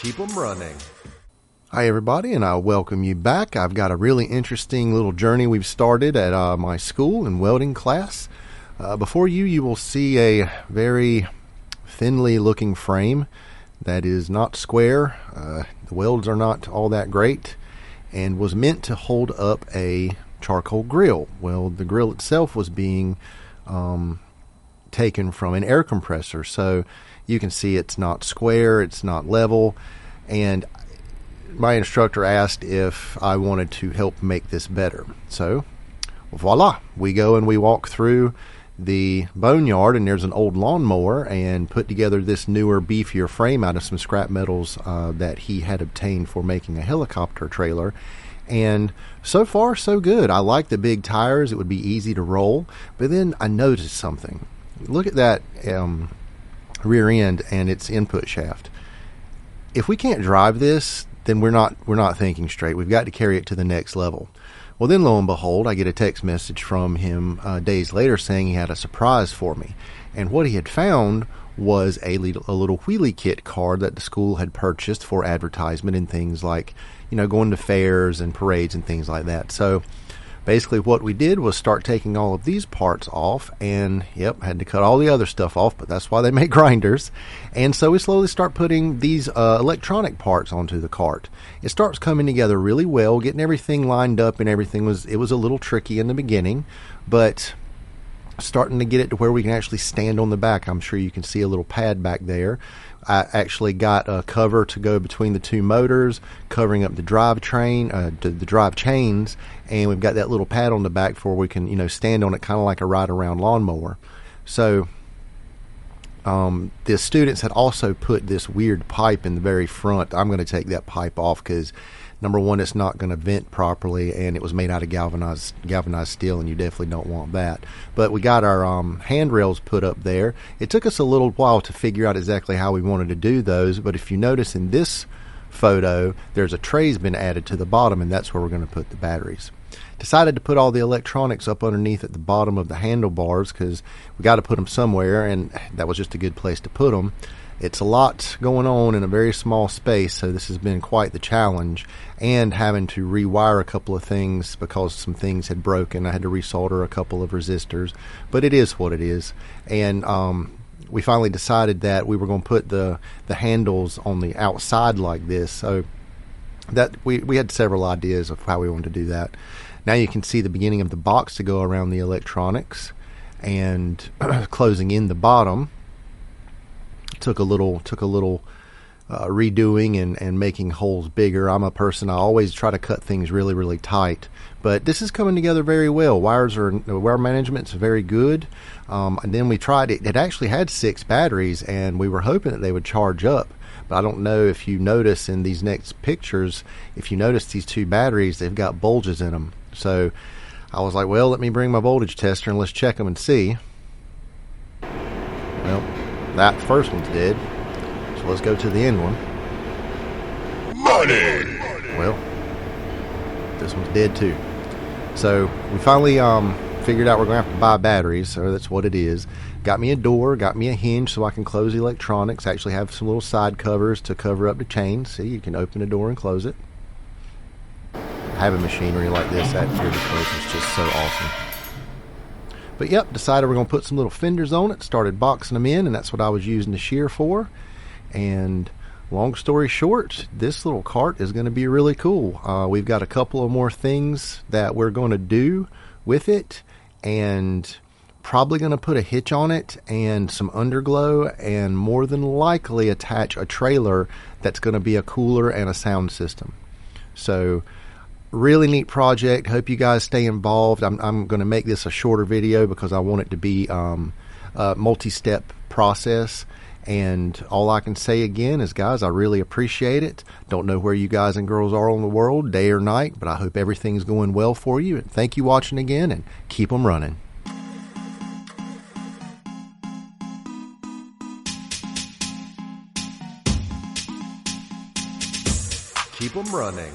Keep them running. Hi everybody, and I welcome you back. I've got a really interesting little journey we've started at my school in welding class. Before you will see a very thinly looking frame that is not square. The welds are not all that great and was meant to hold up a charcoal grill. Well, the grill itself was being taken from an air compressor, so you can see it's not square, it's not level, and my instructor asked if I wanted to help make this better. So voila, we go and we walk through the boneyard, and there's an old lawnmower, and put together this newer, beefier frame out of some scrap metals that he had obtained for making a helicopter trailer. And so far so good. I like the big tires, it would be easy to roll. But then I noticed something. Look at that rear end and its input shaft. If we can't drive this, then we're not thinking straight. We've got to carry it to the next level. Well, then lo and behold, I get a text message from him days later saying he had a surprise for me. And what he had found was a little wheelie kit card that the school had purchased for advertisement and things like, going to fairs and parades and things like that. So basically what we did was start taking all of these parts off, and had to cut all the other stuff off, but that's why they make grinders. And so we slowly start putting these electronic parts onto the cart. It starts coming together really well, getting everything lined up, and everything was a little tricky in the beginning, but starting to get it to where we can actually stand on the back. I'm sure you can see a little pad back there. I actually got a cover to go between the two motors, covering up the drivetrain, the drive chains, and we've got that little pad on the back for we can, stand on it, kind of like a ride-around lawnmower. So the students had also put this weird pipe in the very front. I'm going to take that pipe off because, number one, it's not going to vent properly, and it was made out of galvanized steel, and you definitely don't want that. But we got our handrails put up there. It took us a little while to figure out exactly how we wanted to do those, but if you notice in this photo, there's a tray's been added to the bottom, and that's where we're going to put the batteries. Decided to put all the electronics up underneath at the bottom of the handlebars because we got to put them somewhere, and that was just a good place to put them. It's a lot going on in a very small space, so this has been quite the challenge, and having to rewire a couple of things because some things had broken. I had to resolder a couple of resistors, but it is what it is. And we finally decided that we were going to put the handles on the outside like this, so that we had several ideas of how we wanted to do that. Now you can see the beginning of the box to go around the electronics, and closing in the bottom. Took a little redoing and making holes bigger. I'm a person, I always try to cut things really, really tight, but this is coming together very well. Wire management's very good. And then we tried it. It actually had 6 batteries, and we were hoping that they would charge up. But I don't know if you notice in these next pictures, if you notice these 2 batteries, they've got bulges in them. So I was like, well, let me bring my voltage tester and let's check them and see. Well, that first one's dead, so let's go to the end one. Money! Well, this one's dead too. So we finally figured out we're going to have to buy batteries, so that's what it is. Got me a door, got me a hinge so I can close the electronics. Actually have some little side covers to cover up the chains. See, you can open the door and close it. Having machinery like this at your disposal is just so awesome. But yep, decided we're going to put some little fenders on it, started boxing them in, and that's what I was using the shear for. And long story short, this little cart is going to be really cool. We've got a couple of more things that we're going to do with it, and probably going to put a hitch on it and some underglow, and more than likely attach a trailer that's going to be a cooler and a sound system. So really neat project. Hope you guys stay involved. I'm going to make this a shorter video because I want it to be a multi-step process. And all I can say again is, guys, I really appreciate it. Don't know where you guys and girls are in the world, day or night, but I hope everything's going well for you. And thank you for watching again, and keep them running. Keep them running.